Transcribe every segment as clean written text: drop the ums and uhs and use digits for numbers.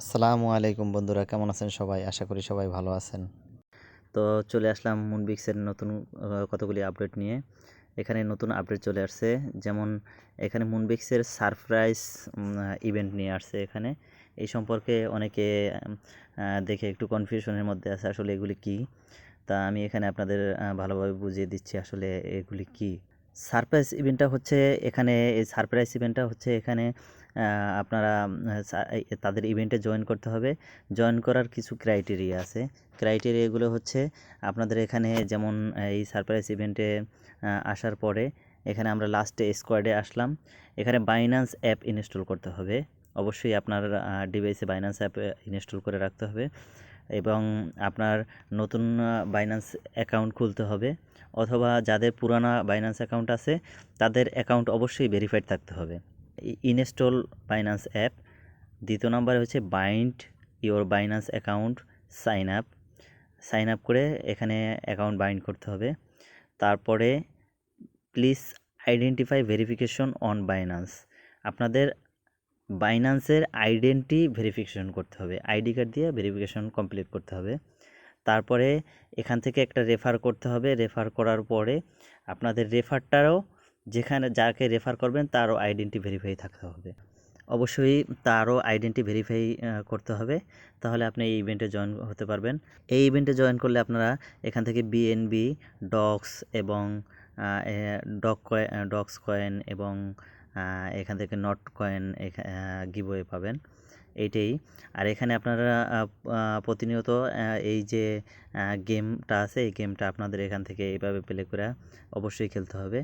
আসসালামু আলাইকুম বন্ধুরা, কেমন আছেন সবাই? আশা করি সবাই ভালো আছেন। তো চলে আসলাম মুনবিক্সের নতুন কতগুলি আপডেট নিয়ে। এখানে নতুন আপডেট চলে আসছে। যেমন এখানে মুনবিক্সের সারপ্রাইজ ইভেন্ট নিয়ে আসছে এখানে। এই সম্পর্কে অনেকে দেখে একটু কনফিউশনের মধ্যে আছে আসলে এগুলি কী? তা আমি এখানে আপনাদের ভালোভাবে বুঝিয়ে দিচ্ছি আসলে এগুলি কী। সারপ্রাইজ ইভেন্টটা হচ্ছে এখানে এই সারপ্রাইজ ইভেন্টটা হচ্ছে এখানে আপনারা তাদের ইভেন্টে জয়েন করতে হবে। জয়েন করার কিছু ক্রাইটেরিয়া আছে। ক্রাইটেরিয়াগুলো হচ্ছে আপনাদের এখানে যেমন এই সারপ্রাইজ ইভেন্টে আসার পরে এখানে আমরা লাস্টে স্কোয়াডে আসলাম। এখানে বাইন্যান্স অ্যাপ ইনস্টল করতে হবে। অবশ্যই আপনার ডিভাইসে বাইন্যান্স অ্যাপ ইনস্টল করে রাখতে হবে এবং আপনার নতুন বাইন্যান্স অ্যাকাউন্ট খুলতে হবে, অথবা যাদের পুরানা বাইন্যান্স অ্যাকাউন্ট আছে তাদের অ্যাকাউন্ট অবশ্যই ভেরিফাইড থাকতে হবে। Install Binance app. দ্বিতীয় নম্বরে হচ্ছে bind your Binance account, sign up করে এখানে অ্যাকাউন্ট বাইন্ড করতে হবে। তারপরে please identify verification on Binance. আপনাদের বাইন্যান্সের আইডেন্টি ভেরিফিকেশন করতে হবে, আইডি কার্ড দিয়ে ভেরিফিকেশন কমপ্লিট করতে হবে। তারপরে এখান থেকে একটা রেফার করতে হবে। রেফার করার পরে আপনাদের রেফারটারও যেখানে যাকে রেফার করবেন তারও আইডেন্টি ভেরিফাই থাকতে হবে। অবশ্যই তারও আইডেন্টি ভেরিফাই করতে হবে, তাহলে আপনি এই ইভেন্টে জয়েন হতে পারবেন। এই ইভেন্টে জয়েন করলে আপনারা এখান থেকে বিএনবি, ডক্স এবং ডক্স কয়েন এবং এখান থেকে নট কয়েন গিভওয়ে পাবেন, এইটাই। আর এখানে আপনারা প্রতিনিয়ত এই যে গেমটা আছে এই গেমটা আপনাদের এখান থেকে এইভাবে প্লে করে অবশ্যই খেলতে হবে।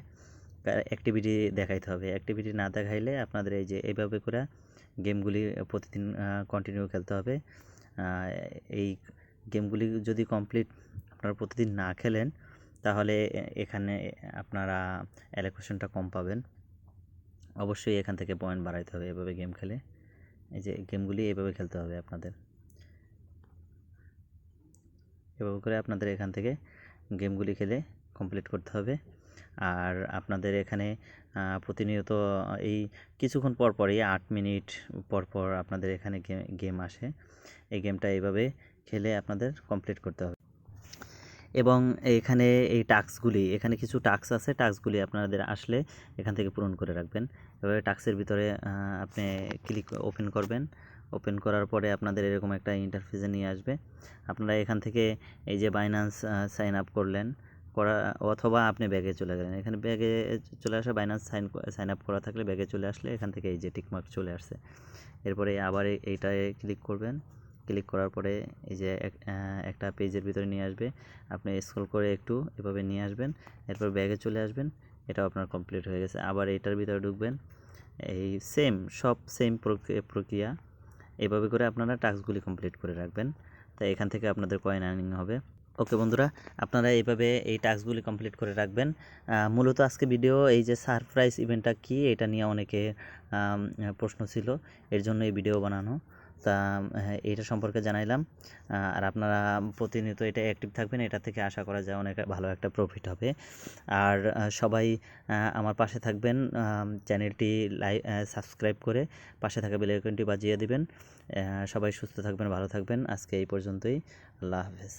অ্যাক্টিভিটি দেখাইতে হবে। অ্যাক্টিভিটি না দেখাইলে আপনাদের এই যে এইভাবে করে গেমগুলি প্রতিদিন কন্টিনিউ খেলতে হবে। এই গেমগুলি যদি কমপ্লিট আপনারা প্রতিদিন না খেলেন তাহলে এখানে আপনারা অ্যালোকেশনটা কম পাবেন। অবশ্যই এখান থেকে পয়েন্ট বাড়াইতে হবে এভাবে গেম খেলে। এই যে গেমগুলি এভাবে খেলতে হবে আপনাদের, এভাবে করে আপনাদের এখান থেকে গেমগুলি খেলে কমপ্লিট করতে হবে। আর আপনাদের এখানে প্রতিনিয়ত এই কিছুক্ষণ পর পরই 8 মিনিট পর পর আপনাদের এখানে গেম আসে। এই গেমটা এইভাবে খেলে আপনাদের কমপ্লিট করতে হবে। এবং এখানে এই টাস্কগুলি, এখানে কিছু টাস্ক আছে, টাস্কগুলি আপনাদের আসলে এখান থেকে পূরণ করে রাখবেন। এভাবে টাস্কের ভিতরে আপনি ওপেন করবেন। ওপেন করার পরে আপনাদের এরকম একটা ইন্টারফেসে নিয়ে আসবে। আপনারা এখান থেকে এই যে বাইন্যান্স সাইন আপ করলেন, করা অথবা আপনি ব্যাগে চলে গেলেন, এখানে ব্যাগে চলে আসে বাইন্যান্স সাইন আপ করা থাকলে ব্যাগে চলে আসলে এখান থেকে এই যে টিকমার্ক চলে আসছে। এরপরে আবার এইটায় ক্লিক করবেন। ক্লিক করার পরে এই যে একটা পেজের ভিতরে নিয়ে আসবে। আপনি স্ক্রল করে একটু এভাবে নিয়ে আসবেন, এরপর ব্যাগে চলে আসবেন। এটাও আপনার কমপ্লিট হয়ে গেছে। আবার এটার ভিতরে ঢুকবেন। এই সেম প্রক্রিয়া এভাবে করে আপনারা টাস্কগুলি কমপ্লিট করে রাখবেন। তাই এখান থেকে আপনাদের কয়েন আর্নিং হবে। ওকে বন্ধুরা, আপনারা এইভাবে এই টাস্কগুলি কমপ্লিট করে রাখবেন। মূলত আজকে ভিডিও এই যে সারপ্রাইজ ইভেন্টটা কী এটা নিয়ে অনেকে প্রশ্ন ছিল, এর জন্য এই ভিডিও বানানো। তা এইটা সম্পর্কে জানাইলাম। আর আপনারা প্রতিনিয়ত এটা অ্যাক্টিভ থাকবেন, এটা থেকে আশা করা যায় অনেক ভালো একটা প্রফিট হবে। আর সবাই আমার পাশে থাকবেন, চ্যানেলটি সাবস্ক্রাইব করে পাশে থাকা বেল আইকনটি বাজিয়ে দিবেন। সবাই সুস্থ থাকবেন, ভালো থাকবেন। আজকে এই পর্যন্তই। আল্লাহ হাফেজ।